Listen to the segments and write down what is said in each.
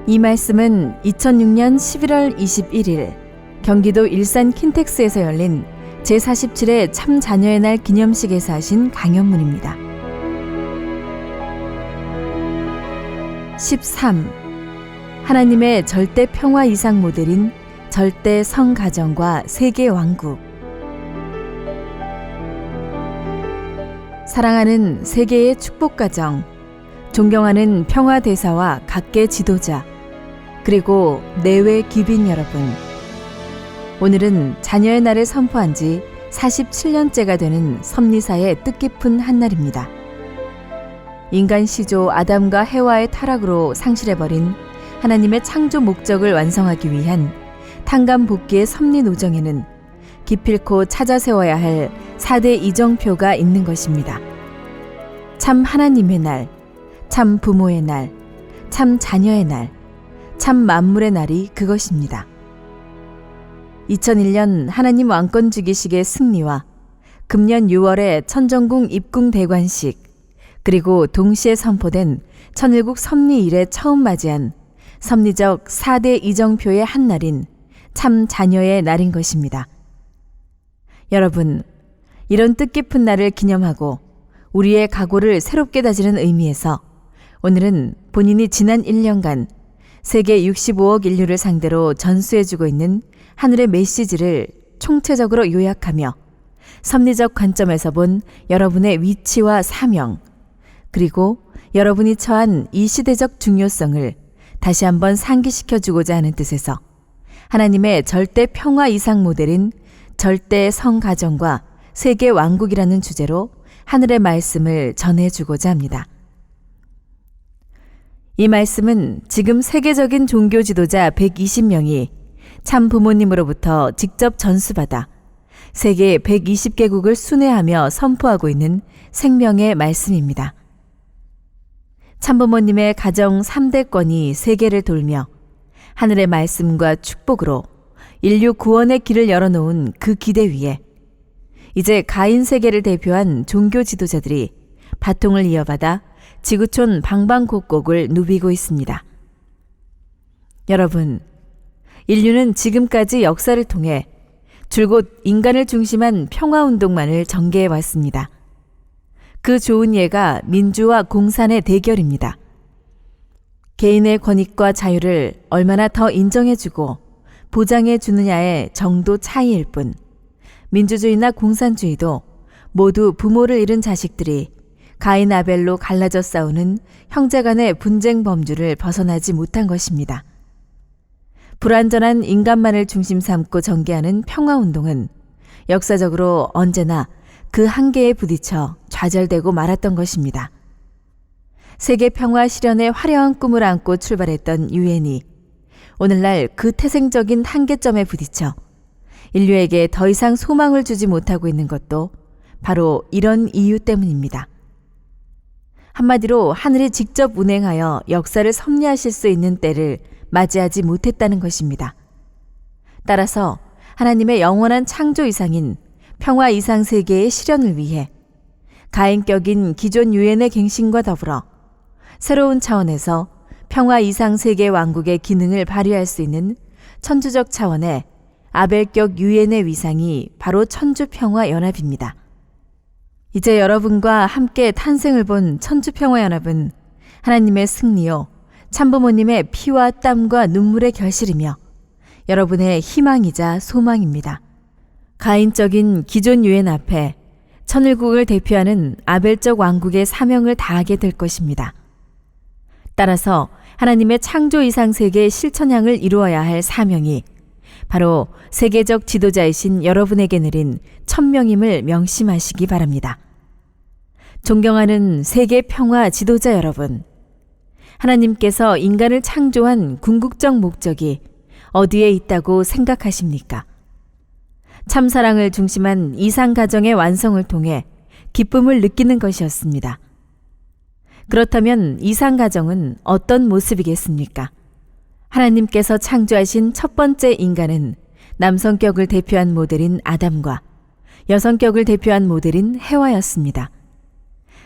이 말씀은 2006년 11월 21일 경기도 일산 킨텍스에서 열린 제47회 참 자녀의 날 기념식에서 하신 강연문입니다. 13. 하나님의 절대 평화 이상 모델인 절대 성가정과 세계 왕국. 사랑하는 세계의 축복가정, 존경하는 평화대사와 각계 지도자, 그리고 내외 귀빈 여러분. 오늘은 자녀의 날을 선포한 지 47년째가 되는 섭리사의 뜻깊은 한날입니다. 인간 시조 아담과 해와의 타락으로 상실해버린 하나님의 창조 목적을 완성하기 위한 탄감복귀의 섭리 노정에는 기필코 찾아 세워야 할 4대 이정표가 있는 것입니다. 참 하나님의 날, 참 부모의 날, 참 자녀의 날, 참 만물의 날이 그것입니다. 2001년 하나님 왕권 주기식의 승리와 금년 6월의 천정궁 입궁 대관식, 그리고 동시에 선포된 천일국 섭리 이래 처음 맞이한 섭리적 4대 이정표의 한 날인 참 자녀의 날인 것입니다. 여러분, 이런 뜻깊은 날을 기념하고 우리의 각오를 새롭게 다지는 의미에서 오늘은 본인이 지난 1년간 세계 65억 인류를 상대로 전수해주고 있는 하늘의 메시지를 총체적으로 요약하며 섭리적 관점에서 본 여러분의 위치와 사명, 그리고 여러분이 처한 이 시대적 중요성을 다시 한번 상기시켜주고자 하는 뜻에서 하나님의 절대 평화 이상 모델인 절대 성가정과 세계 왕국이라는 주제로 하늘의 말씀을 전해주고자 합니다. 이 말씀은 지금 세계적인 종교 지도자 120명이 참 부모님으로부터 직접 전수받아 세계 120개국을 순회하며 선포하고 있는 생명의 말씀입니다. 참부모님의 가정 3대권이 세계를 돌며 하늘의 말씀과 축복으로 인류 구원의 길을 열어놓은 그 기대 위에 이제 가인 세계를 대표한 종교 지도자들이 바통을 이어받아 지구촌 방방곡곡을 누비고 있습니다. 여러분, 인류는 지금까지 역사를 통해 줄곧 인간을 중심한 평화운동만을 전개해왔습니다. 그 좋은 예가 민주와 공산의 대결입니다. 개인의 권익과 자유를 얼마나 더 인정해주고 보장해주느냐의 정도 차이일 뿐, 민주주의나 공산주의도 모두 부모를 잃은 자식들이 가인 아벨로 갈라져 싸우는 형제간의 분쟁 범주를 벗어나지 못한 것입니다. 불완전한 인간만을 중심 삼고 전개하는 평화운동은 역사적으로 언제나 그 한계에 부딪혀 좌절되고 말았던 것입니다. 세계 평화 실현의 화려한 꿈을 안고 출발했던 유엔이 오늘날 그 태생적인 한계점에 부딪혀 인류에게 더 이상 소망을 주지 못하고 있는 것도 바로 이런 이유 때문입니다. 한마디로 하늘이 직접 운행하여 역사를 섭리하실 수 있는 때를 맞이하지 못했다는 것입니다. 따라서 하나님의 영원한 창조 이상인 평화 이상 세계의 실현을 위해 가인격인 기존 유엔의 갱신과 더불어 새로운 차원에서 평화 이상 세계 왕국의 기능을 발휘할 수 있는 천주적 차원의 아벨격 유엔의 위상이 바로 천주평화연합입니다. 이제 여러분과 함께 탄생을 본 천주평화연합은 하나님의 승리요, 참부모님의 피와 땀과 눈물의 결실이며 여러분의 희망이자 소망입니다. 가인적인 기존 유엔 앞에 천일국을 대표하는 아벨적 왕국의 사명을 다하게 될 것입니다. 따라서 하나님의 창조 이상 세계의 실천향을 이루어야 할 사명이 바로 세계적 지도자이신 여러분에게 내린 천명임을 명심하시기 바랍니다. 존경하는 세계 평화 지도자 여러분, 하나님께서 인간을 창조한 궁극적 목적이 어디에 있다고 생각하십니까? 참사랑을 중심한 이상가정의 완성을 통해 기쁨을 느끼는 것이었습니다. 그렇다면 이상가정은 어떤 모습이겠습니까? 하나님께서 창조하신 첫 번째 인간은 남성격을 대표한 모델인 아담과 여성격을 대표한 모델인 해와였습니다.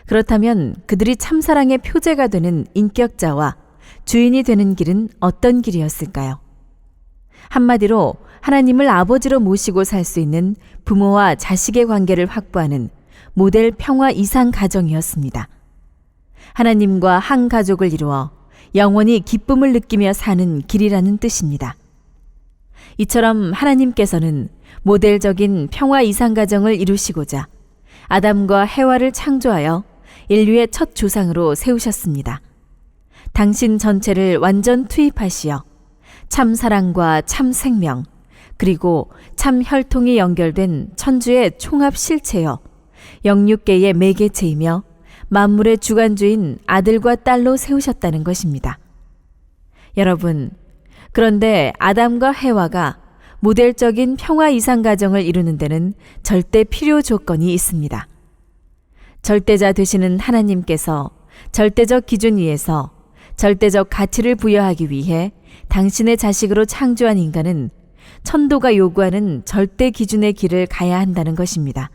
그렇다면 그들이 참사랑의 표제가 되는 인격자와 주인이 되는 길은 어떤 길이었을까요? 한마디로 하나님을 아버지로 모시고 살 수 있는 부모와 자식의 관계를 확보하는 모델 평화 이상 가정이었습니다. 하나님과 한 가족을 이루어 영원히 기쁨을 느끼며 사는 길이라는 뜻입니다. 이처럼 하나님께서는 모델적인 평화 이상 가정을 이루시고자 아담과 해와를 창조하여 인류의 첫 조상으로 세우셨습니다. 당신 전체를 완전 투입하시어 참 사랑과 참 생명, 그리고 참 혈통이 연결된 천주의 총합 실체여 영육계의 매개체이며 만물의 주관주인 아들과 딸로 세우셨다는 것입니다. 여러분, 그런데 아담과 해와가 모델적인 평화 이상 가정을 이루는 데는 절대 필요 조건이 있습니다. 절대자 되시는 하나님께서 절대적 기준 위에서 절대적 가치를 부여하기 위해 당신의 자식으로 창조한 인간은 천도가 요구하는 절대 기준의 길을 가야 한다는 것입니다.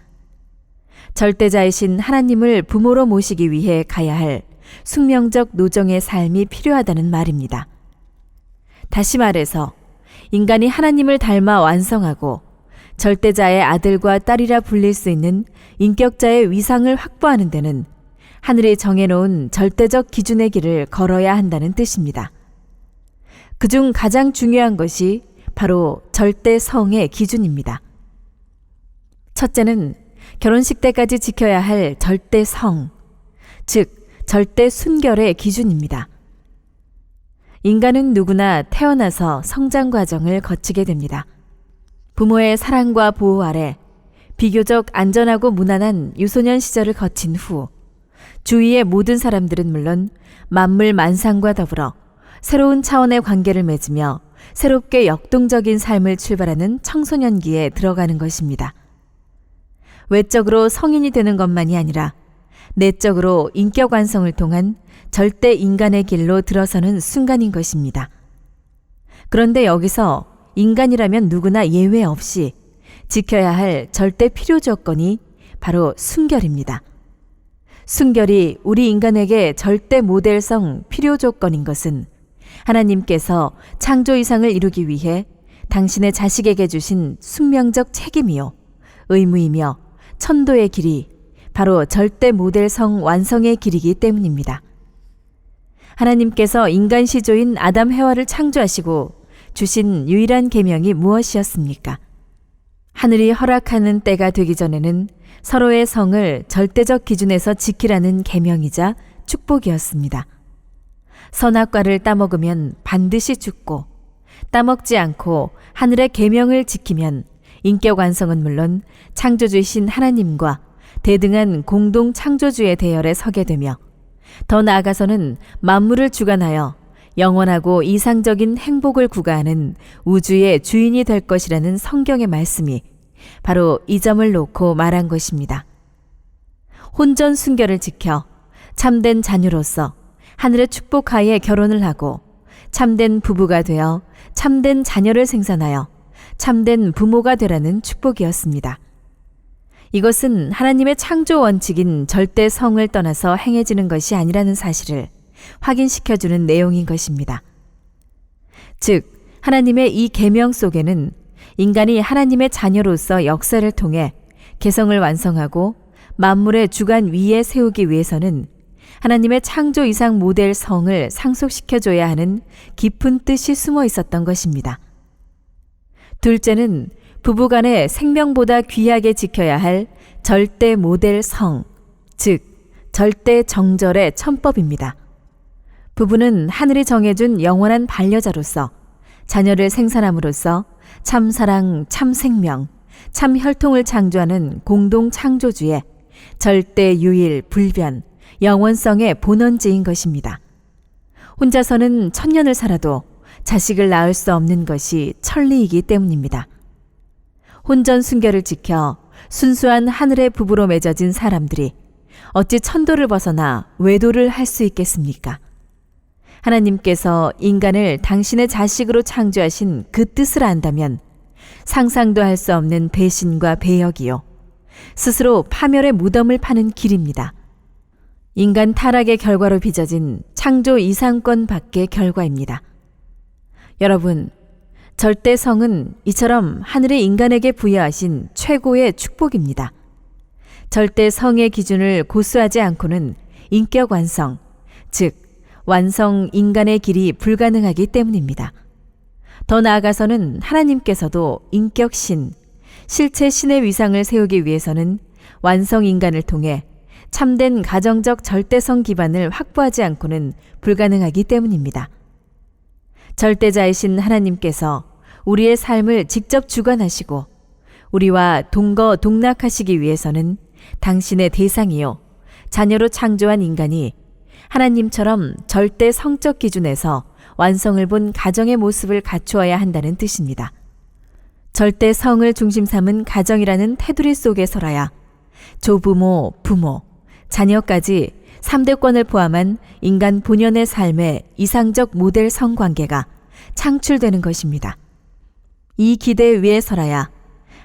절대자이신 하나님을 부모로 모시기 위해 가야 할 숙명적 노정의 삶이 필요하다는 말입니다. 다시 말해서 인간이 하나님을 닮아 완성하고 절대자의 아들과 딸이라 불릴 수 있는 인격자의 위상을 확보하는 데는 하늘이 정해놓은 절대적 기준의 길을 걸어야 한다는 뜻입니다. 그중 가장 중요한 것이 바로 절대성의 기준입니다. 첫째는 결혼식 때까지 지켜야 할 절대성, 즉 절대 순결의 기준입니다. 인간은 누구나 태어나서 성장 과정을 거치게 됩니다. 부모의 사랑과 보호 아래 비교적 안전하고 무난한 유소년 시절을 거친 후 주위의 모든 사람들은 물론 만물 만상과 더불어 새로운 차원의 관계를 맺으며 새롭게 역동적인 삶을 출발하는 청소년기에 들어가는 것입니다. 외적으로 성인이 되는 것만이 아니라 내적으로 인격 완성을 통한 절대 인간의 길로 들어서는 순간인 것입니다. 그런데 여기서 인간이라면 누구나 예외 없이 지켜야 할 절대 필요 조건이 바로 순결입니다. 순결이 우리 인간에게 절대 모델성 필요 조건인 것은 하나님께서 창조 이상을 이루기 위해 당신의 자식에게 주신 숙명적 책임이요 의무이며 천도의 길이 바로 절대 모델성 완성의 길이기 때문입니다. 하나님께서 인간 시조인 아담 해와를 창조하시고 주신 유일한 계명이 무엇이었습니까? 하늘이 허락하는 때가 되기 전에는 서로의 성을 절대적 기준에서 지키라는 계명이자 축복이었습니다. 선악과를 따먹으면 반드시 죽고 따먹지 않고 하늘의 계명을 지키면 인격 완성은 물론 창조주이신 하나님과 대등한 공동 창조주의 대열에 서게 되며 더 나아가서는 만물을 주관하여 영원하고 이상적인 행복을 구가하는 우주의 주인이 될 것이라는 성경의 말씀이 바로 이 점을 놓고 말한 것입니다. 혼전 순결을 지켜 참된 자녀로서 하늘의 축복하에 결혼을 하고 참된 부부가 되어 참된 자녀를 생산하여 참된 부모가 되라는 축복이었습니다. 이것은 하나님의 창조 원칙인 절대성을 떠나서 행해지는 것이 아니라는 사실을 확인시켜주는 내용인 것입니다. 즉, 하나님의 이 계명 속에는 인간이 하나님의 자녀로서 역사를 통해 개성을 완성하고 만물의 주관 위에 세우기 위해서는 하나님의 창조 이상 모델 성을 상속시켜줘야 하는 깊은 뜻이 숨어 있었던 것입니다. 둘째는 부부간의 생명보다 귀하게 지켜야 할 절대 모델 성, 즉 절대 정절의 천법입니다. 부부는 하늘이 정해준 영원한 반려자로서 자녀를 생산함으로써 참 사랑, 참 생명, 참 혈통을 창조하는 공동 창조주의 절대 유일 불변, 영원성의 본원지인 것입니다. 혼자서는 천년을 살아도 자식을 낳을 수 없는 것이 천리이기 때문입니다. 혼전 순결을 지켜 순수한 하늘의 부부로 맺어진 사람들이 어찌 천도를 벗어나 외도를 할 수 있겠습니까? 하나님께서 인간을 당신의 자식으로 창조하신 그 뜻을 안다면 상상도 할 수 없는 배신과 배역이요 스스로 파멸의 무덤을 파는 길입니다. 인간 타락의 결과로 빚어진 창조 이상권 밖의 결과입니다. 여러분, 절대성은 이처럼 하늘이 인간에게 부여하신 최고의 축복입니다. 절대성의 기준을 고수하지 않고는 인격 완성, 즉 완성 인간의 길이 불가능하기 때문입니다. 더 나아가서는 하나님께서도 인격신, 실체 신의 위상을 세우기 위해서는 완성 인간을 통해 참된 가정적 절대성 기반을 확보하지 않고는 불가능하기 때문입니다. 절대자이신 하나님께서 우리의 삶을 직접 주관하시고 우리와 동거동락하시기 위해서는 당신의 대상이요 자녀로 창조한 인간이 하나님처럼 절대 성적 기준에서 완성을 본 가정의 모습을 갖추어야 한다는 뜻입니다. 절대 성을 중심 삼은 가정이라는 테두리 속에서라야 조부모, 부모, 자녀까지 3대권을 포함한 인간 본연의 삶의 이상적 모델 성관계가 창출되는 것입니다. 이 기대 위에서라야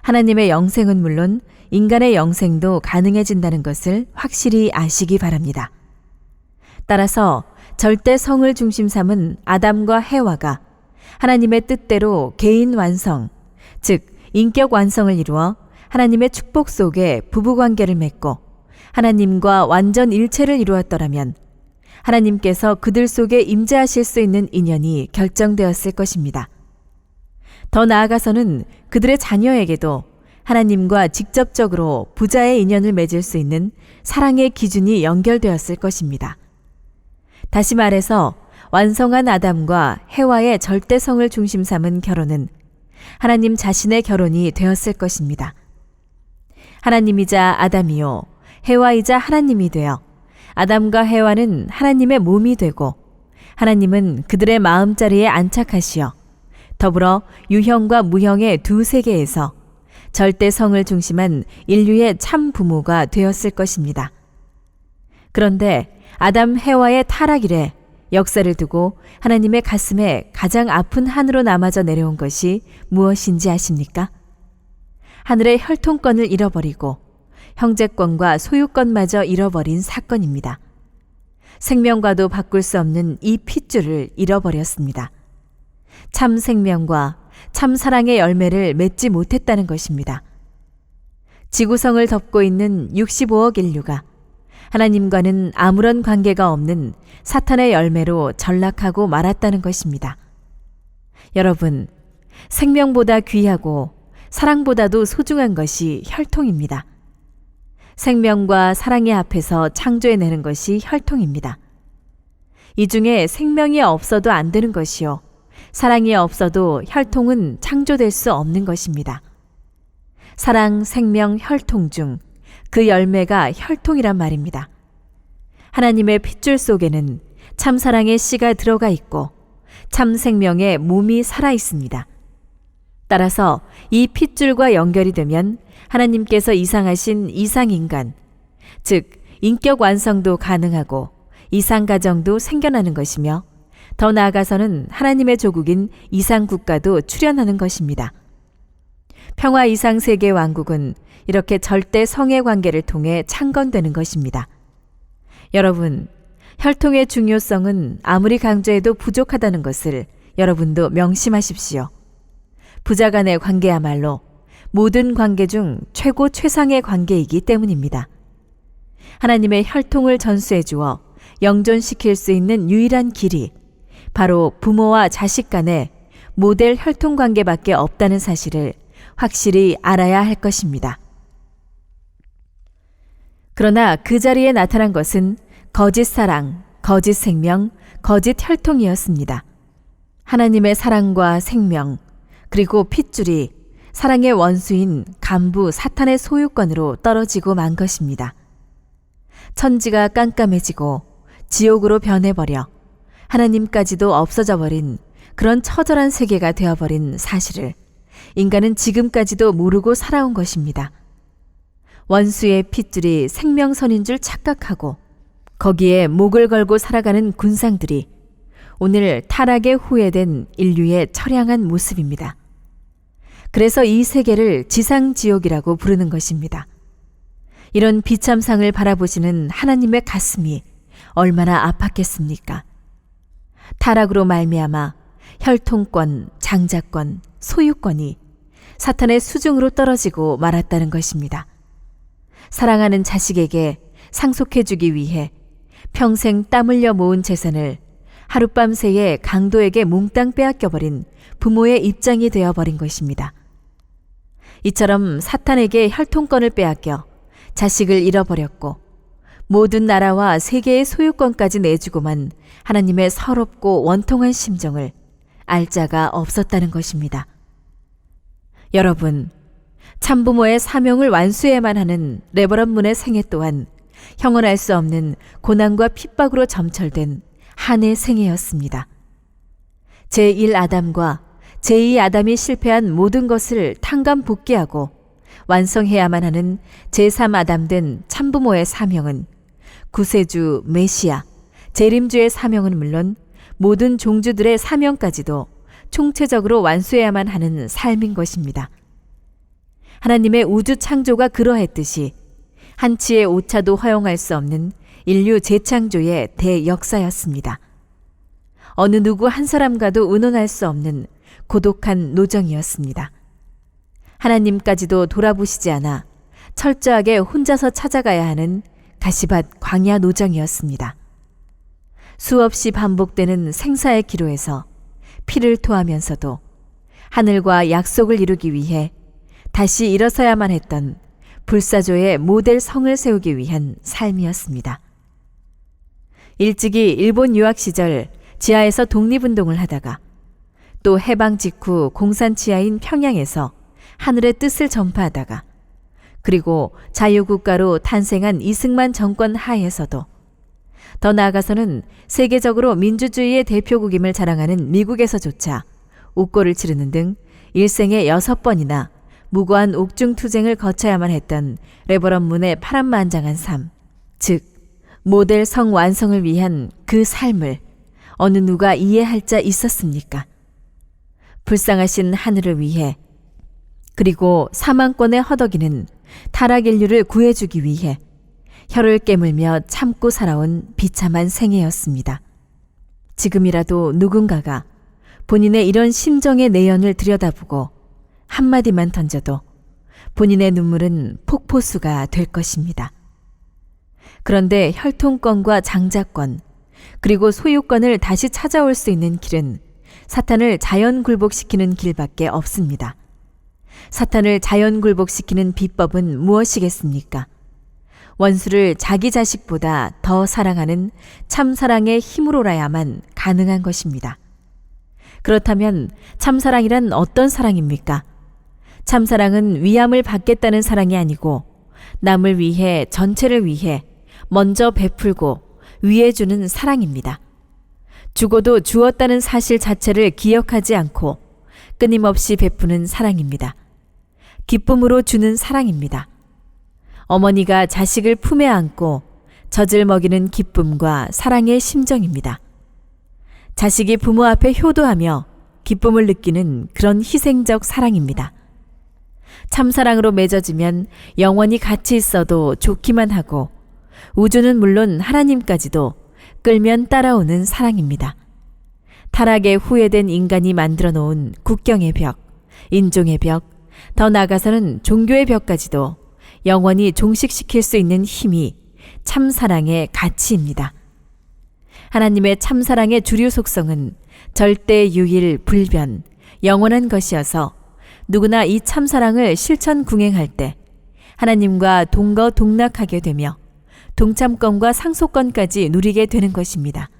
하나님의 영생은 물론 인간의 영생도 가능해진다는 것을 확실히 아시기 바랍니다. 따라서 절대 성을 중심 삼은 아담과 해와가 하나님의 뜻대로 개인 완성, 즉 인격 완성을 이루어 하나님의 축복 속에 부부관계를 맺고 하나님과 완전 일체를 이루었더라면 하나님께서 그들 속에 임재하실 수 있는 인연이 결정되었을 것입니다. 더 나아가서는 그들의 자녀에게도 하나님과 직접적으로 부자의 인연을 맺을 수 있는 사랑의 기준이 연결되었을 것입니다. 다시 말해서 완성한 아담과 해와의 절대성을 중심 삼은 결혼은 하나님 자신의 결혼이 되었을 것입니다. 하나님이자 아담이요 해와이자 하나님이 되어 아담과 해와는 하나님의 몸이 되고 하나님은 그들의 마음자리에 안착하시어 더불어 유형과 무형의 두 세계에서 절대성을 중심한 인류의 참 부모가 되었을 것입니다. 그런데 아담 해와의 타락 이래 역사를 두고 하나님의 가슴에 가장 아픈 한으로 남아져 내려온 것이 무엇인지 아십니까? 하늘의 혈통권을 잃어버리고 형제권과 소유권마저 잃어버린 사건입니다. 생명과도 바꿀 수 없는 이 핏줄을 잃어버렸습니다. 참 생명과 참 사랑의 열매를 맺지 못했다는 것입니다. 지구성을 덮고 있는 65억 인류가 하나님과는 아무런 관계가 없는 사탄의 열매로 전락하고 말았다는 것입니다. 여러분, 생명보다 귀하고 사랑보다도 소중한 것이 혈통입니다. 생명과 사랑의 앞에서 창조해내는 것이 혈통입니다. 이 중에 생명이 없어도 안 되는 것이요 사랑이 없어도 혈통은 창조될 수 없는 것입니다. 사랑, 생명, 혈통 중 그 열매가 혈통이란 말입니다. 하나님의 핏줄 속에는 참 사랑의 씨가 들어가 있고 참 생명의 몸이 살아 있습니다. 따라서 이 핏줄과 연결이 되면 하나님께서 이상하신 이상인간, 즉 인격 완성도 가능하고 이상가정도 생겨나는 것이며 더 나아가서는 하나님의 조국인 이상국가도 출현하는 것입니다. 평화 이상세계 왕국은 이렇게 절대 성의 관계를 통해 창건되는 것입니다. 여러분, 혈통의 중요성은 아무리 강조해도 부족하다는 것을 여러분도 명심하십시오. 부자 간의 관계야말로 모든 관계 중 최고 최상의 관계이기 때문입니다. 하나님의 혈통을 전수해 주어 영존시킬 수 있는 유일한 길이 바로 부모와 자식 간의 모델 혈통 관계밖에 없다는 사실을 확실히 알아야 할 것입니다. 그러나 그 자리에 나타난 것은 거짓 사랑, 거짓 생명, 거짓 혈통이었습니다. 하나님의 사랑과 생명, 그리고 핏줄이 사랑의 원수인 간부 사탄의 소유권으로 떨어지고 만 것입니다. 천지가 깜깜해지고 지옥으로 변해버려 하나님까지도 없어져 버린 그런 처절한 세계가 되어버린 사실을 인간은 지금까지도 모르고 살아온 것입니다. 원수의 핏줄이 생명선인 줄 착각하고 거기에 목을 걸고 살아가는 군상들이 오늘 타락에 후회된 인류의 처량한 모습입니다. 그래서 이 세계를 지상지옥이라고 부르는 것입니다. 이런 비참상을 바라보시는 하나님의 가슴이 얼마나 아팠겠습니까? 타락으로 말미암아 혈통권, 장자권, 소유권이 사탄의 수중으로 떨어지고 말았다는 것입니다. 사랑하는 자식에게 상속해주기 위해 평생 땀 흘려 모은 재산을 하룻밤 새에 강도에게 몽땅 빼앗겨버린 부모의 입장이 되어버린 것입니다. 이처럼 사탄에게 혈통권을 빼앗겨 자식을 잃어버렸고 모든 나라와 세계의 소유권까지 내주고만 하나님의 서럽고 원통한 심정을 알 자가 없었다는 것입니다. 여러분, 참부모의 사명을 완수해야만 하는 레버런 문의 생애 또한 형언할 수 없는 고난과 핍박으로 점철된 한의 생애였습니다. 제1아담과 제2아담이 실패한 모든 것을 탕감 복귀하고 완성해야만 하는 제3아담 된 참부모의 사명은 구세주 메시아, 재림주의 사명은 물론 모든 종주들의 사명까지도 총체적으로 완수해야만 하는 삶인 것입니다. 하나님의 우주 창조가 그러했듯이 한치의 오차도 허용할 수 없는 인류 재창조의 대역사였습니다. 어느 누구 한 사람과도 의논할 수 없는 고독한 노정이었습니다. 하나님까지도 돌아보시지 않아 철저하게 혼자서 찾아가야 하는 가시밭 광야 노정이었습니다. 수없이 반복되는 생사의 기로에서 피를 토하면서도 하늘과 약속을 이루기 위해 다시 일어서야만 했던 불사조의 모델 성을 세우기 위한 삶이었습니다. 일찍이 일본 유학 시절 지하에서 독립운동을 하다가 또 해방 직후 공산 지하인 평양에서 하늘의 뜻을 전파하다가 그리고 자유국가로 탄생한 이승만 정권 하에서도 더 나아가서는 세계적으로 민주주의의 대표국임을 자랑하는 미국에서조차 옥고를 치르는 등 일생에 6번이나 무고한 옥중투쟁을 거쳐야만 했던 레버런 문의 파란만장한 삶, 즉 모델 성 완성을 위한 그 삶을 어느 누가 이해할 자 있었습니까? 불쌍하신 하늘을 위해 그리고 사망권에 허덕이는 타락 인류를 구해주기 위해 혀를 깨물며 참고 살아온 비참한 생애였습니다. 지금이라도 누군가가 본인의 이런 심정의 내연을 들여다보고 한마디만 던져도 본인의 눈물은 폭포수가 될 것입니다. 그런데 혈통권과 장자권 그리고 소유권을 다시 찾아올 수 있는 길은 사탄을 자연 굴복시키는 길밖에 없습니다. 사탄을 자연 굴복시키는 비법은 무엇이겠습니까? 원수를 자기 자식보다 더 사랑하는 참사랑의 힘으로라야만 가능한 것입니다. 그렇다면 참사랑이란 어떤 사랑입니까? 참사랑은 위함을 받겠다는 사랑이 아니고 남을 위해 전체를 위해 먼저 베풀고 위해주는 사랑입니다. 죽어도 주었다는 사실 자체를 기억하지 않고 끊임없이 베푸는 사랑입니다. 기쁨으로 주는 사랑입니다. 어머니가 자식을 품에 안고 젖을 먹이는 기쁨과 사랑의 심정입니다. 자식이 부모 앞에 효도하며 기쁨을 느끼는 그런 희생적 사랑입니다. 참사랑으로 맺어지면 영원히 같이 있어도 좋기만 하고 우주는 물론 하나님까지도 끌면 따라오는 사랑입니다. 타락에 후회된 인간이 만들어 놓은 국경의 벽, 인종의 벽, 더 나아가서는 종교의 벽까지도 영원히 종식시킬 수 있는 힘이 참사랑의 가치입니다. 하나님의 참사랑의 주류 속성은 절대 유일 불변, 영원한 것이어서 누구나 이 참사랑을 실천 궁행할 때 하나님과 동거동락하게 되며 동참권과 상속권까지 누리게 되는 것입니다.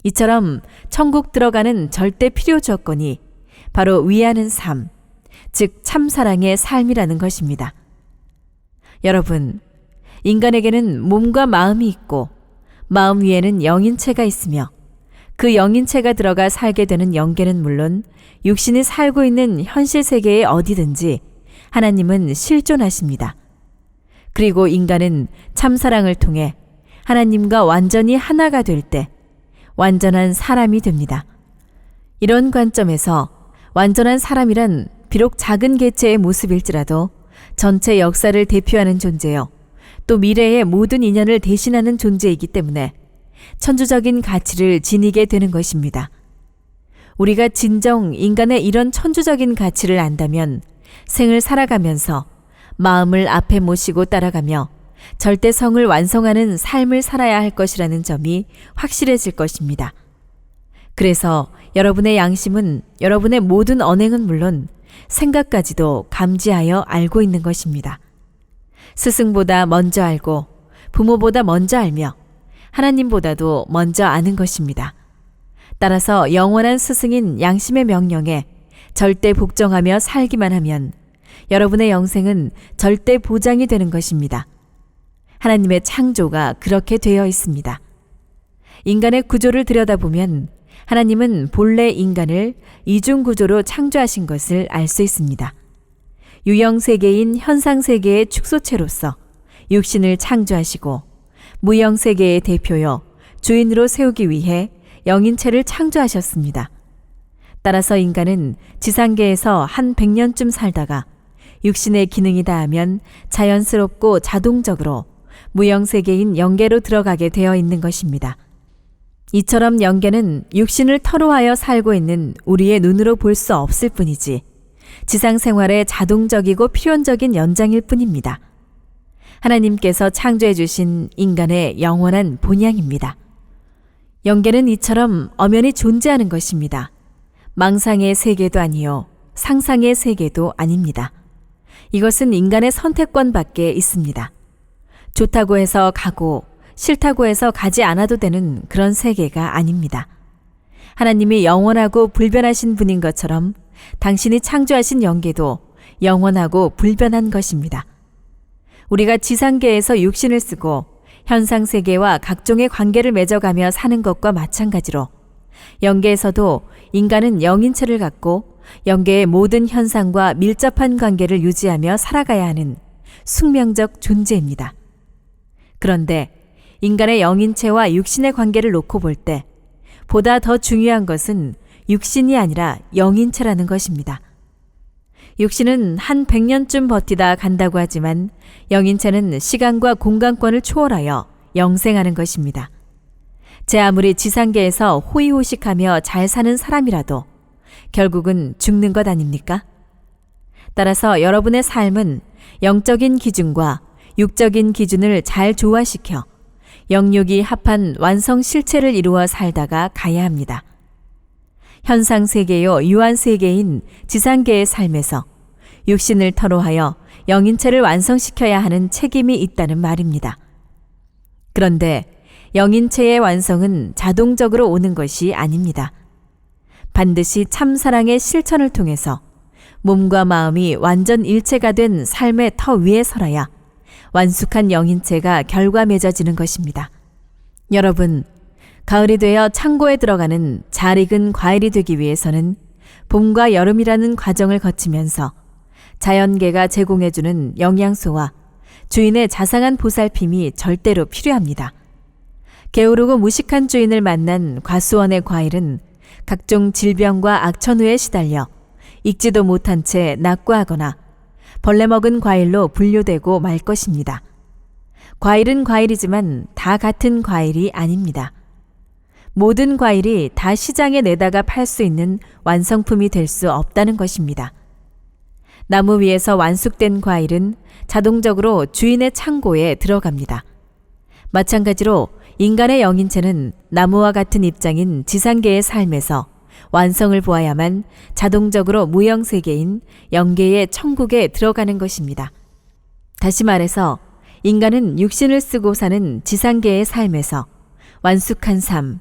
이처럼 천국 들어가는 절대 필요 조건이 바로 위하는 삶, 즉 참사랑의 삶이라는 것입니다. 여러분, 인간에게는 몸과 마음이 있고 마음 위에는 영인체가 있으며 그 영인체가 들어가 살게 되는 영계는 물론 육신이 살고 있는 현실 세계에 어디든지 하나님은 실존하십니다. 그리고 인간은 참사랑을 통해 하나님과 완전히 하나가 될 때 완전한 사람이 됩니다. 이런 관점에서 완전한 사람이란 비록 작은 개체의 모습일지라도 전체 역사를 대표하는 존재요. 또 미래의 모든 인연을 대신하는 존재이기 때문에 천주적인 가치를 지니게 되는 것입니다. 우리가 진정 인간의 이런 천주적인 가치를 안다면 생을 살아가면서 마음을 앞에 모시고 따라가며 절대성을 완성하는 삶을 살아야 할 것이라는 점이 확실해질 것입니다. 그래서 여러분의 양심은 여러분의 모든 언행은 물론 생각까지도 감지하여 알고 있는 것입니다. 스승보다 먼저 알고 부모보다 먼저 알며 하나님보다도 먼저 아는 것입니다. 따라서 영원한 스승인 양심의 명령에 절대 복종하며 살기만 하면 여러분의 영생은 절대 보장이 되는 것입니다. 하나님의 창조가 그렇게 되어 있습니다. 인간의 구조를 들여다보면 하나님은 본래 인간을 이중구조로 창조하신 것을 알 수 있습니다. 유형세계인 현상세계의 축소체로서 육신을 창조하시고 무형세계의 대표요 주인으로 세우기 위해 영인체를 창조하셨습니다. 따라서 인간은 지상계에서 한 100년쯤 살다가 육신의 기능이 다하면 자연스럽고 자동적으로 무형세계인 영계로 들어가게 되어 있는 것입니다. 이처럼 영계는 육신을 터로하여 살고 있는 우리의 눈으로 볼 수 없을 뿐이지 지상 생활의 자동적이고 필연적인 연장일 뿐입니다. 하나님께서 창조해 주신 인간의 영원한 본향입니다. 영계는 이처럼 엄연히 존재하는 것입니다. 망상의 세계도 아니요 상상의 세계도 아닙니다. 이것은 인간의 선택권 밖에 있습니다. 좋다고 해서 가고 싫다고 해서 가지 않아도 되는 그런 세계가 아닙니다. 하나님이 영원하고 불변하신 분인 것처럼 당신이 창조하신 영계도 영원하고 불변한 것입니다. 우리가 지상계에서 육신을 쓰고 현상세계와 각종의 관계를 맺어가며 사는 것과 마찬가지로 영계에서도 인간은 영인체를 갖고 영계의 모든 현상과 밀접한 관계를 유지하며 살아가야 하는 숙명적 존재입니다. 그런데 인간의 영인체와 육신의 관계를 놓고 볼 때 보다 더 중요한 것은 육신이 아니라 영인체라는 것입니다. 육신은 한 100년쯤 버티다 간다고 하지만 영인체는 시간과 공간권을 초월하여 영생하는 것입니다. 제 아무리 지상계에서 호의호식하며 잘 사는 사람이라도 결국은 죽는 것 아닙니까? 따라서 여러분의 삶은 영적인 기준과 육적인 기준을 잘 조화시켜 영육이 합한 완성 실체를 이루어 살다가 가야 합니다. 현상세계요 유한세계인 지상계의 삶에서 육신을 터로하여 영인체를 완성시켜야 하는 책임이 있다는 말입니다. 그런데 영인체의 완성은 자동적으로 오는 것이 아닙니다. 반드시 참사랑의 실천을 통해서 몸과 마음이 완전 일체가 된 삶의 터 위에 설어야 완숙한 영인체가 결과 맺어지는 것입니다. 여러분, 가을이 되어 창고에 들어가는 잘 익은 과일이 되기 위해서는 봄과 여름이라는 과정을 거치면서 자연계가 제공해주는 영양소와 주인의 자상한 보살핌이 절대로 필요합니다. 게으르고 무식한 주인을 만난 과수원의 과일은 각종 질병과 악천후에 시달려 익지도 못한 채 낙과하거나 벌레 먹은 과일로 분류되고 말 것입니다. 과일은 과일이지만 다 같은 과일이 아닙니다. 모든 과일이 다 시장에 내다가 팔 수 있는 완성품이 될 수 없다는 것입니다. 나무 위에서 완숙된 과일은 자동적으로 주인의 창고에 들어갑니다. 마찬가지로 인간의 영인체는 나무와 같은 입장인 지상계의 삶에서 완성을 보아야만 자동적으로 무형세계인 영계의 천국에 들어가는 것입니다. 다시 말해서 인간은 육신을 쓰고 사는 지상계의 삶에서 완숙한 삶,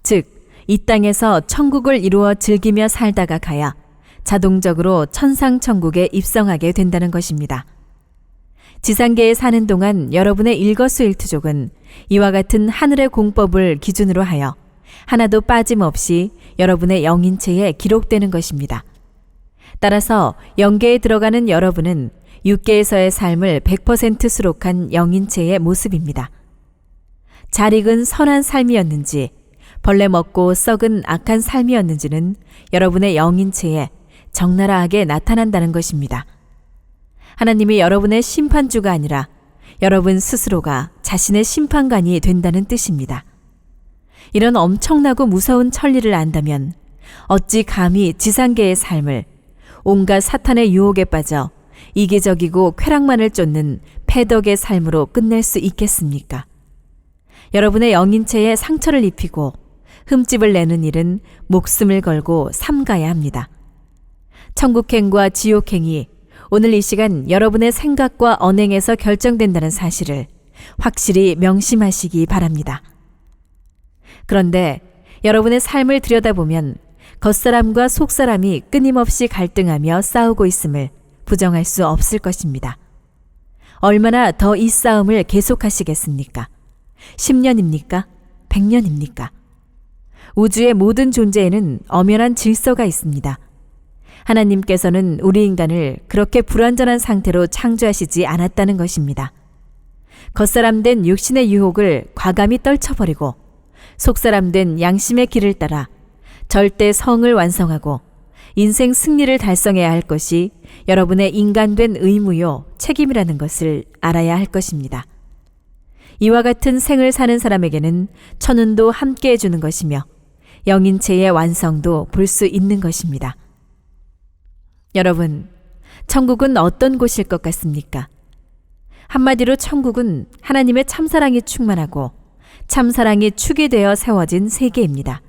즉 이 땅에서 천국을 이루어 즐기며 살다가 가야 자동적으로 천상천국에 입성하게 된다는 것입니다. 지상계에 사는 동안 여러분의 일거수일투족은 이와 같은 하늘의 공법을 기준으로 하여 하나도 빠짐없이 여러분의 영인체에 기록되는 것입니다. 따라서 영계에 들어가는 여러분은 육계에서의 삶을 100% 수록한 영인체의 모습입니다. 잘 익은 선한 삶이었는지 벌레 먹고 썩은 악한 삶이었는지는 여러분의 영인체에 적나라하게 나타난다는 것입니다. 하나님이 여러분의 심판주가 아니라 여러분 스스로가 자신의 심판관이 된다는 뜻입니다. 이런 엄청나고 무서운 천리를 안다면 어찌 감히 지상계의 삶을 온갖 사탄의 유혹에 빠져 이기적이고 쾌락만을 쫓는 패덕의 삶으로 끝낼 수 있겠습니까? 여러분의 영인체에 상처를 입히고 흠집을 내는 일은 목숨을 걸고 삼가야 합니다. 천국행과 지옥행이 오늘 이 시간 여러분의 생각과 언행에서 결정된다는 사실을 확실히 명심하시기 바랍니다. 그런데 여러분의 삶을 들여다보면 겉사람과 속사람이 끊임없이 갈등하며 싸우고 있음을 부정할 수 없을 것입니다. 얼마나 더 이 싸움을 계속하시겠습니까? 10년입니까? 100년입니까? 우주의 모든 존재에는 엄연한 질서가 있습니다. 하나님께서는 우리 인간을 그렇게 불완전한 상태로 창조하시지 않았다는 것입니다. 겉사람된 육신의 유혹을 과감히 떨쳐버리고 속사람된 양심의 길을 따라 절대 성을 완성하고 인생 승리를 달성해야 할 것이 여러분의 인간된 의무요 책임이라는 것을 알아야 할 것입니다. 이와 같은 생을 사는 사람에게는 천운도 함께 해주는 것이며 영인체의 완성도 볼 수 있는 것입니다. 여러분, 천국은 어떤 곳일 것 같습니까? 한마디로 천국은 하나님의 참사랑이 충만하고 참사랑이 축이 되어 세워진 세계입니다.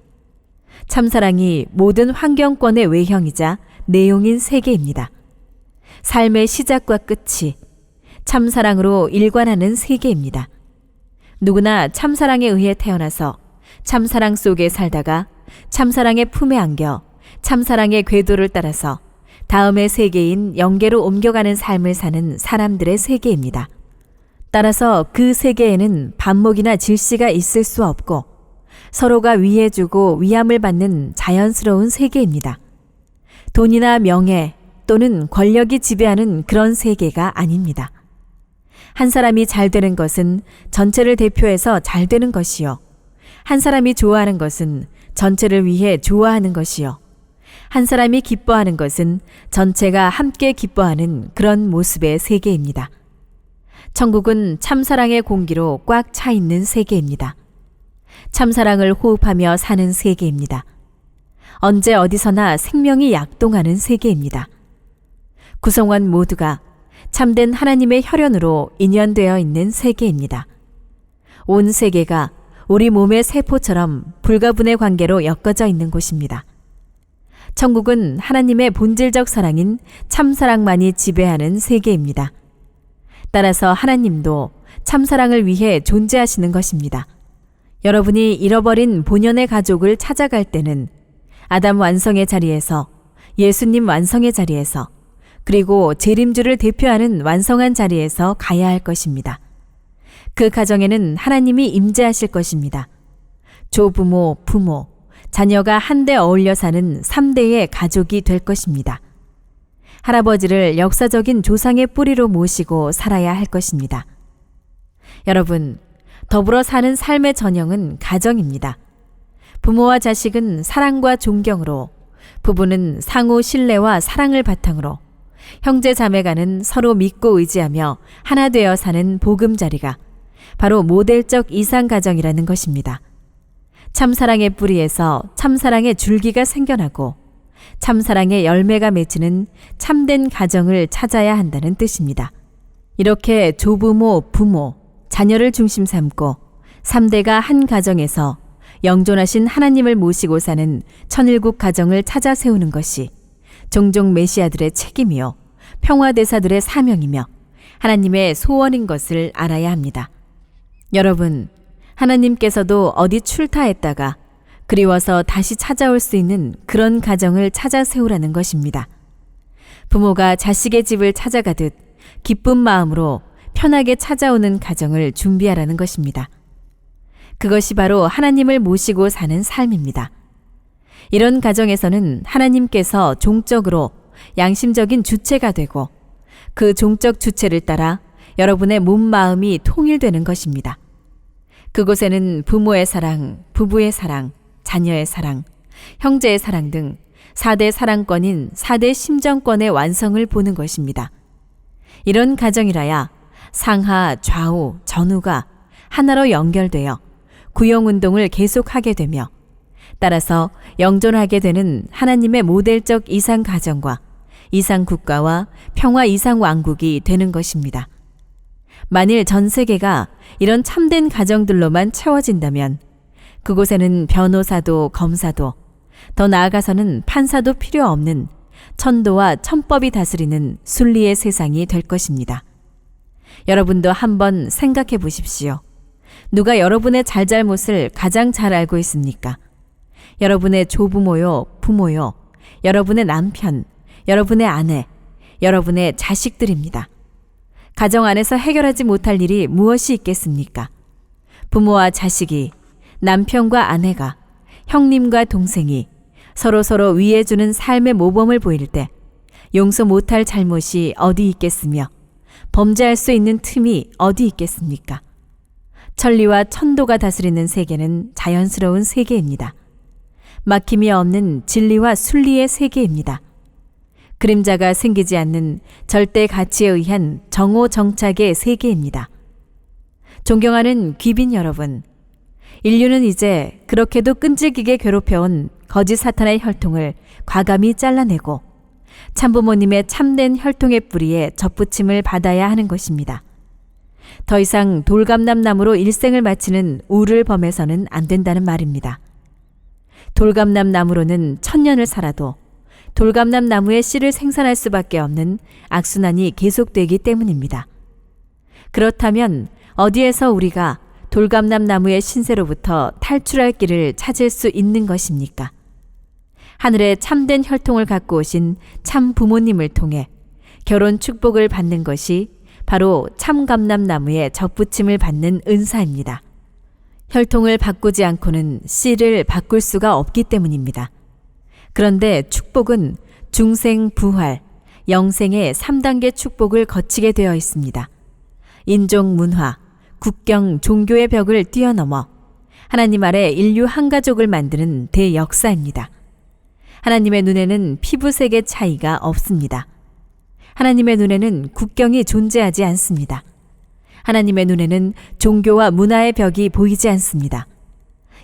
참사랑이 모든 환경권의 외형이자 내용인 세계입니다. 삶의 시작과 끝이 참사랑으로 일관하는 세계입니다. 누구나 참사랑에 의해 태어나서 참사랑 속에 살다가 참사랑의 품에 안겨 참사랑의 궤도를 따라서 다음의 세계인 영계로 옮겨가는 삶을 사는 사람들의 세계입니다. 따라서 그 세계에는 반목이나 질시가 있을 수 없고 서로가 위해주고 위함을 받는 자연스러운 세계입니다. 돈이나 명예 또는 권력이 지배하는 그런 세계가 아닙니다. 한 사람이 잘 되는 것은 전체를 대표해서 잘 되는 것이요. 한 사람이 좋아하는 것은 전체를 위해 좋아하는 것이요. 한 사람이 기뻐하는 것은 전체가 함께 기뻐하는 그런 모습의 세계입니다. 천국은 참사랑의 공기로 꽉 차 있는 세계입니다. 참사랑을 호흡하며 사는 세계입니다. 언제 어디서나 생명이 약동하는 세계입니다. 구성원 모두가 참된 하나님의 혈연으로 인연되어 있는 세계입니다. 온 세계가 우리 몸의 세포처럼 불가분의 관계로 엮어져 있는 곳입니다. 천국은 하나님의 본질적 사랑인 참사랑만이 지배하는 세계입니다. 따라서 하나님도 참사랑을 위해 존재하시는 것입니다. 여러분이 잃어버린 본연의 가족을 찾아갈 때는 아담 완성의 자리에서 예수님 완성의 자리에서 그리고 재림주를 대표하는 완성한 자리에서 가야 할 것입니다. 그 가정에는 하나님이 임재하실 것입니다. 조부모, 부모, 자녀가 한데 어울려 사는 3대의 가족이 될 것입니다. 할아버지를 역사적인 조상의 뿌리로 모시고 살아야 할 것입니다. 여러분, 더불어 사는 삶의 전형은 가정입니다. 부모와 자식은 사랑과 존경으로, 부부는 상호 신뢰와 사랑을 바탕으로, 형제 자매간은 서로 믿고 의지하며 하나 되어 사는 보금자리가 바로 모델적 이상 가정이라는 것입니다. 참사랑의 뿌리에서 참사랑의 줄기가 생겨나고 참사랑의 열매가 맺히는 참된 가정을 찾아야 한다는 뜻입니다. 이렇게 조부모, 부모, 자녀를 중심 삼고 3대가 한 가정에서 영존하신 하나님을 모시고 사는 천일국 가정을 찾아 세우는 것이 종종 메시아들의 책임이요 평화대사들의 사명이며 하나님의 소원인 것을 알아야 합니다. 여러분, 하나님께서도 어디 출타했다가 그리워서 다시 찾아올 수 있는 그런 가정을 찾아 세우라는 것입니다. 부모가 자식의 집을 찾아가듯 기쁜 마음으로 편하게 찾아오는 가정을 준비하라는 것입니다. 그것이 바로 하나님을 모시고 사는 삶입니다. 이런 가정에서는 하나님께서 종적으로 양심적인 주체가 되고 그 종적 주체를 따라 여러분의 몸 마음이 통일되는 것입니다. 그곳에는 부모의 사랑, 부부의 사랑, 자녀의 사랑, 형제의 사랑 등 4대 사랑권인 4대 심정권의 완성을 보는 것입니다. 이런 가정이라야 상하, 좌우, 전후가 하나로 연결되어 구용운동을 계속하게 되며 따라서 영존하게 되는 하나님의 모델적 이상가정과 이상국가와 평화 이상왕국이 되는 것입니다. 만일 전 세계가 이런 참된 가정들로만 채워진다면 그곳에는 변호사도 검사도 더 나아가서는 판사도 필요 없는 천도와 천법이 다스리는 순리의 세상이 될 것입니다. 여러분도 한번 생각해 보십시오. 누가 여러분의 잘잘못을 가장 잘 알고 있습니까? 여러분의 조부모요, 부모요, 여러분의 남편, 여러분의 아내, 여러분의 자식들입니다. 가정 안에서 해결하지 못할 일이 무엇이 있겠습니까? 부모와 자식이, 남편과 아내가, 형님과 동생이 서로 위해주는 삶의 모범을 보일 때 용서 못할 잘못이 어디 있겠으며 범죄할 수 있는 틈이 어디 있겠습니까? 천리와 천도가 다스리는 세계는 자연스러운 세계입니다. 막힘이 없는 진리와 순리의 세계입니다. 그림자가 생기지 않는 절대 가치에 의한 정오정착의 세계입니다. 존경하는 귀빈 여러분, 인류는 이제 그렇게도 끈질기게 괴롭혀온 거짓 사탄의 혈통을 과감히 잘라내고 참부모님의 참된 혈통의 뿌리에 접붙임을 받아야 하는 것입니다. 더 이상 돌감남나무로 일생을 마치는 우를 범해서는 안 된다는 말입니다. 돌감남나무로는 1000년을 살아도 돌감남나무의 씨를 생산할 수밖에 없는 악순환이 계속되기 때문입니다. 그렇다면 어디에서 우리가 돌감남나무의 신세로부터 탈출할 길을 찾을 수 있는 것입니까? 하늘의 참된 혈통을 갖고 오신 참 부모님을 통해 결혼 축복을 받는 것이 바로 참감남나무의 접붙임을 받는 은사입니다. 혈통을 바꾸지 않고는 씨를 바꿀 수가 없기 때문입니다. 그런데 축복은 중생, 부활, 영생의 3단계 축복을 거치게 되어 있습니다. 인종, 문화, 국경, 종교의 벽을 뛰어넘어 하나님 아래 인류 한 가족을 만드는 대역사입니다. 하나님의 눈에는 피부색의 차이가 없습니다. 하나님의 눈에는 국경이 존재하지 않습니다. 하나님의 눈에는 종교와 문화의 벽이 보이지 않습니다.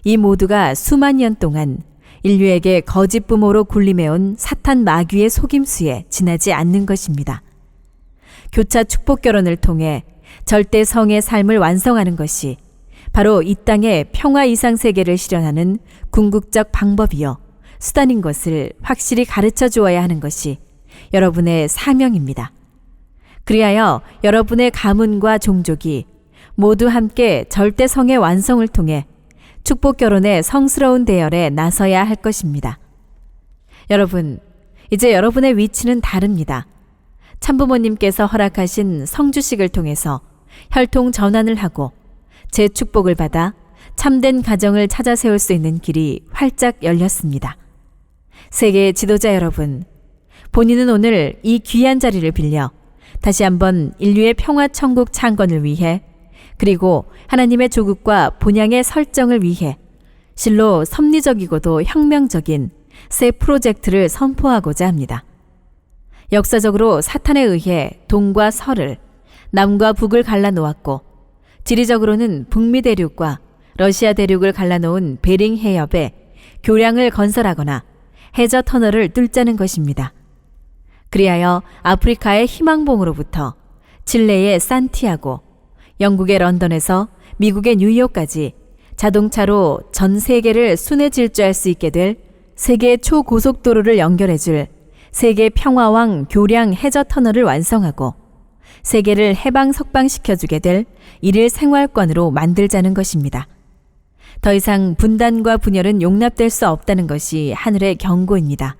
이 모두가 수만 년 동안 인류에게 거짓 부모로 군림해온 사탄 마귀의 속임수에 지나지 않는 것입니다. 교차 축복 결혼을 통해 절대 성의 삶을 완성하는 것이 바로 이 땅의 평화 이상 세계를 실현하는 궁극적 방법이요 수단인 것을 확실히 가르쳐 주어야 하는 것이 여러분의 사명입니다. 그리하여 여러분의 가문과 종족이 모두 함께 절대 성의 완성을 통해 축복 결혼의 성스러운 대열에 나서야 할 것입니다. 여러분, 이제 여러분의 위치는 다릅니다. 참부모님께서 허락하신 성주식을 통해서 혈통 전환을 하고 제 축복을 받아 참된 가정을 찾아 세울 수 있는 길이 활짝 열렸습니다. 세계 지도자 여러분, 본인은 오늘 이 귀한 자리를 빌려 다시 한번 인류의 평화천국 창건을 위해 그리고 하나님의 조국과 본향의 설정을 위해 실로 섭리적이고도 혁명적인 새 프로젝트를 선포하고자 합니다. 역사적으로 사탄에 의해 동과 서를, 남과 북을 갈라놓았고 지리적으로는 북미 대륙과 러시아 대륙을 갈라놓은 베링 해협에 교량을 건설하거나 해저 터널을 뚫자는 것입니다. 그리하여 아프리카의 희망봉으로부터 칠레의 산티아고, 영국의 런던에서 미국의 뉴욕까지 자동차로 전 세계를 순회 질주할 수 있게 될 세계 초고속도로를 연결해줄 세계 평화왕 교량 해저 터널을 완성하고 세계를 해방 석방시켜주게 될 일일 생활권으로 만들자는 것입니다. 더 이상 분단과 분열은 용납될 수 없다는 것이 하늘의 경고입니다.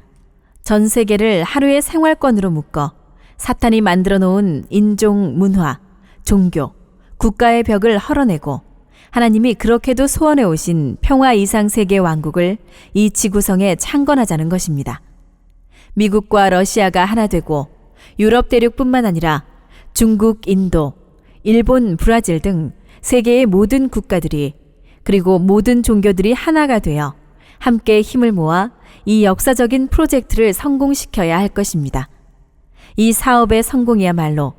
전 세계를 하루의 생활권으로 묶어 사탄이 만들어 놓은 인종, 문화, 종교, 국가의 벽을 헐어내고 하나님이 그렇게도 소원해 오신 평화 이상 세계 왕국을 이 지구성에 창건하자는 것입니다. 미국과 러시아가 하나 되고 유럽 대륙뿐만 아니라 중국, 인도, 일본, 브라질 등 세계의 모든 국가들이 그리고 모든 종교들이 하나가 되어 함께 힘을 모아 이 역사적인 프로젝트를 성공시켜야 할 것입니다. 이 사업의 성공이야말로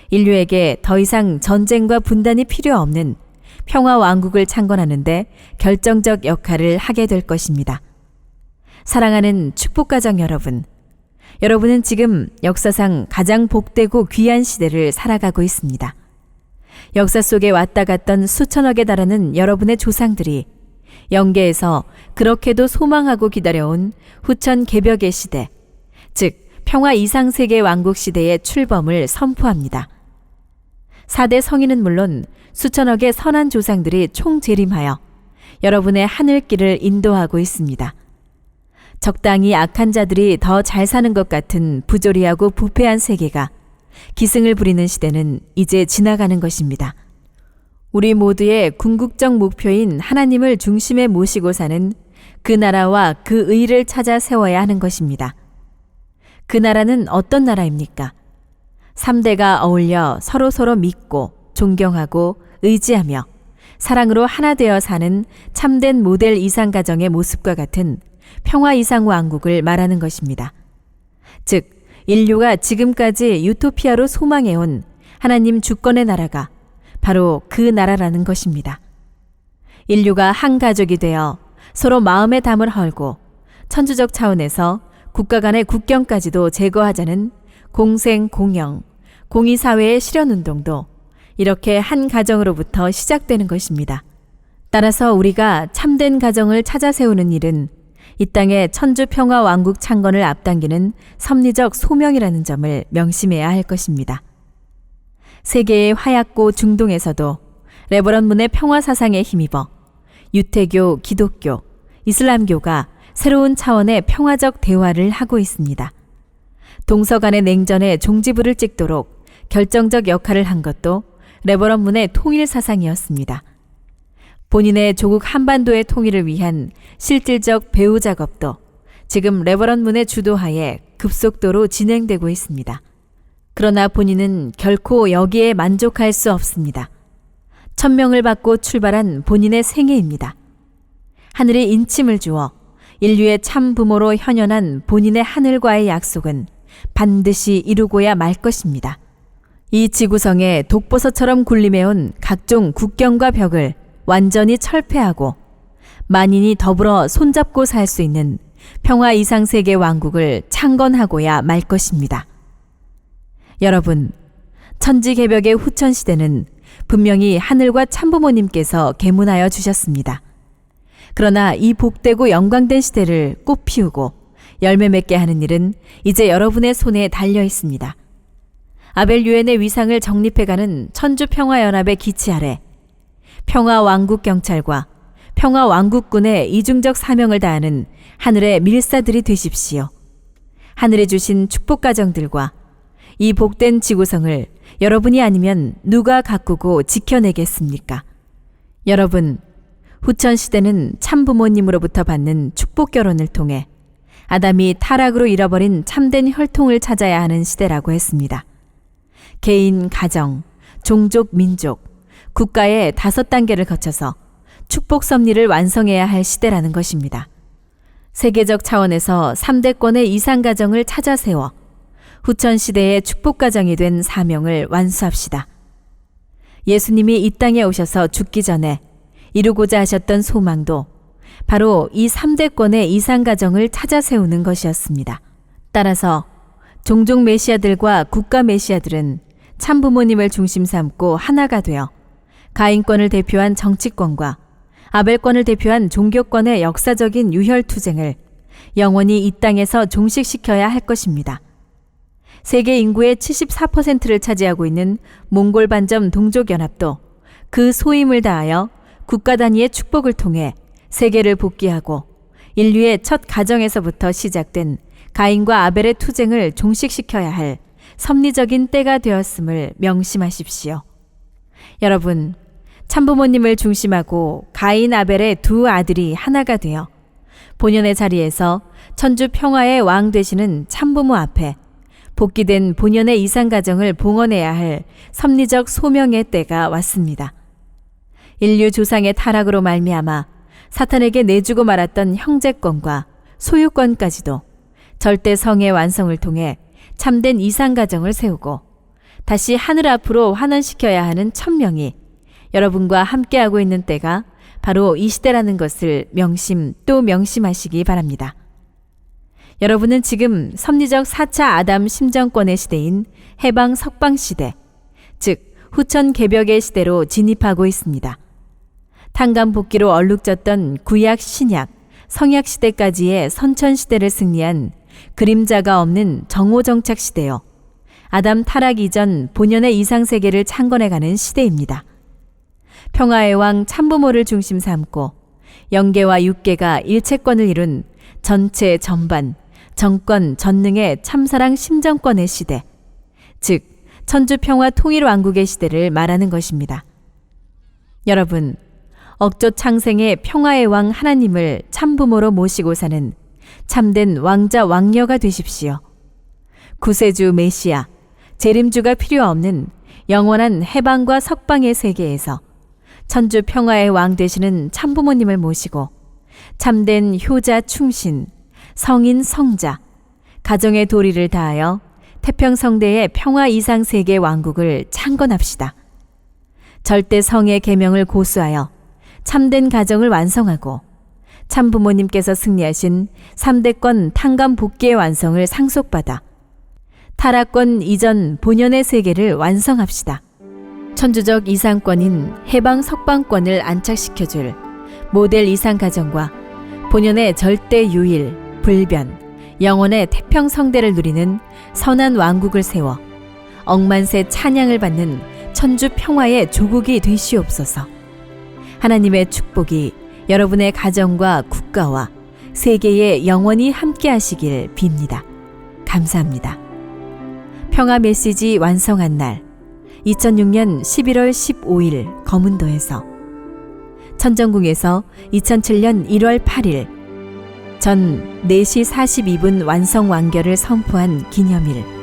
인류에게 더 이상 전쟁과 분단이 필요 없는 평화 왕국을 창건하는데 결정적 역할을 하게 될 것입니다. 사랑하는 축복가정 여러분, 여러분은 지금 역사상 가장 복되고 귀한 시대를 살아가고 있습니다. 역사 속에 왔다 갔던 수천억에 달하는 여러분의 조상들이 영계에서 그렇게도 소망하고 기다려온 후천 개벽의 시대, 즉 평화 이상세계 왕국 시대의 출범을 선포합니다. 4대 성인은 물론 수천억의 선한 조상들이 총재림하여 여러분의 하늘길을 인도하고 있습니다. 적당히 악한 자들이 더 잘 사는 것 같은 부조리하고 부패한 세계가 기승을 부리는 시대는 이제 지나가는 것입니다. 우리 모두의 궁극적 목표인 하나님을 중심에 모시고 사는 그 나라와 그 의를 찾아 세워야 하는 것입니다. 그 나라는 어떤 나라입니까? 3대가 어울려 서로 믿고 존경하고 의지하며 사랑으로 하나 되어 사는 참된 모델 이상가정의 모습과 같은 평화 이상 왕국을 말하는 것입니다. 즉, 인류가 지금까지 유토피아로 소망해온 하나님 주권의 나라가 바로 그 나라라는 것입니다. 인류가 한 가족이 되어 서로 마음의 담을 헐고 천주적 차원에서 국가 간의 국경까지도 제거하자는 공생, 공영, 공의사회의 실현운동도 이렇게 한 가정으로부터 시작되는 것입니다. 따라서 우리가 참된 가정을 찾아 세우는 일은 이 땅의 천주평화왕국 창건을 앞당기는 섭리적 소명이라는 점을 명심해야 할 것입니다. 세계의 화약고 중동에서도 레버런문의 평화사상에 힘입어 유태교, 기독교, 이슬람교가 새로운 차원의 평화적 대화를 하고 있습니다. 동서 간의 냉전에 종지부를 찍도록 결정적 역할을 한 것도 레버런문의 통일 사상이었습니다. 본인의 조국 한반도의 통일을 위한 실질적 배후 작업도 지금 레버런문의 주도하에 급속도로 진행되고 있습니다. 그러나 본인은 결코 여기에 만족할 수 없습니다. 천명을 받고 출발한 본인의 생애입니다. 하늘이 인침을 주어 인류의 참 부모로 현현한 본인의 하늘과의 약속은 반드시 이루고야 말 것입니다. 이 지구성에 독버섯처럼 군림해온 각종 국경과 벽을 완전히 철폐하고 만인이 더불어 손잡고 살 수 있는 평화 이상세계 왕국을 창건하고야 말 것입니다. 여러분, 천지개벽의 후천시대는 분명히 하늘과 참부모님께서 계문하여 주셨습니다. 그러나 이 복되고 영광된 시대를 꽃 피우고 열매 맺게 하는 일은 이제 여러분의 손에 달려 있습니다. 아벨 유엔의 위상을 정립해가는 천주평화연합의 기치 아래 평화왕국경찰과 평화왕국군의 이중적 사명을 다하는 하늘의 밀사들이 되십시오. 하늘에 주신 축복가정들과 이 복된 지구성을 여러분이 아니면 누가 가꾸고 지켜내겠습니까? 여러분, 후천시대는 참부모님으로부터 받는 축복결혼을 통해 아담이 타락으로 잃어버린 참된 혈통을 찾아야 하는 시대라고 했습니다. 개인, 가정, 종족, 민족, 국가의 5단계를 거쳐서 축복 섭리를 완성해야 할 시대라는 것입니다. 세계적 차원에서 3대권의 이상가정을 찾아 세워 후천시대의 축복가정이 된 사명을 완수합시다. 예수님이 이 땅에 오셔서 죽기 전에 이루고자 하셨던 소망도 바로 이 3대권의 이상가정을 찾아 세우는 것이었습니다. 따라서 종족 메시아들과 국가 메시아들은 참부모님을 중심 삼고 하나가 되어 가인권을 대표한 정치권과 아벨권을 대표한 종교권의 역사적인 유혈투쟁을 영원히 이 땅에서 종식시켜야 할 것입니다. 세계 인구의 74%를 차지하고 있는 몽골 반점 동족연합도 그 소임을 다하여 국가 단위의 축복을 통해 세계를 복귀하고 인류의 첫 가정에서부터 시작된 가인과 아벨의 투쟁을 종식시켜야 할 섭리적인 때가 되었음을 명심하십시오. 여러분, 참부모님을 중심하고 가인 아벨의 두 아들이 하나가 되어 본연의 자리에서 천주 평화의 왕 되시는 참부모 앞에 복귀된 본연의 이상가정을 봉헌해야 할 섭리적 소명의 때가 왔습니다. 인류 조상의 타락으로 말미암아 사탄에게 내주고 말았던 형제권과 소유권까지도 절대 성의 완성을 통해 참된 이상가정을 세우고 다시 하늘 앞으로 환원시켜야 하는 천명이 여러분과 함께하고 있는 때가 바로 이 시대라는 것을 명심 또 명심하시기 바랍니다. 여러분은 지금 섭리적 4차 아담 심정권의 시대인 해방 석방 시대, 즉 후천 개벽의 시대로 진입하고 있습니다. 탕감 복귀로 얼룩졌던 구약, 신약, 성약 시대까지의 선천 시대를 승리한 그림자가 없는 정오정착 시대요. 아담 타락 이전 본연의 이상세계를 창건해가는 시대입니다. 평화의 왕 참부모를 중심 삼고 영계와 육계가 일체권을 이룬 전체 전반, 정권 전능의 참사랑 심정권의 시대, 즉 천주평화 통일왕국의 시대를 말하는 것입니다. 여러분, 억조 창생의 평화의 왕 하나님을 참부모로 모시고 사는 참된 왕자 왕녀가 되십시오. 구세주 메시아, 재림주가 필요 없는 영원한 해방과 석방의 세계에서 천주 평화의 왕 되시는 참부모님을 모시고 참된 효자 충신, 성인 성자, 가정의 도리를 다하여 태평성대의 평화 이상 세계 왕국을 창건합시다. 절대 성의 계명을 고수하여 참된 가정을 완성하고 참부모님께서 승리하신 3대권 탕감 복귀의 완성을 상속받아 타락권 이전 본연의 세계를 완성합시다. 천주적 이상권인 해방 석방권을 안착시켜줄 모델 이상 가정과 본연의 절대 유일, 불변, 영원의 태평성대를 누리는 선한 왕국을 세워 억만세 찬양을 받는 천주 평화의 조국이 되시옵소서. 하나님의 축복이 여러분의 가정과 국가와 세계에 영원히 함께 하시길 빕니다. 감사합니다. 평화 메시지 완성한 날 2006년 11월 15일 거문도에서, 천정궁에서 2007년 1월 8일 전 4시 42분 완성 완결을 선포한 기념일.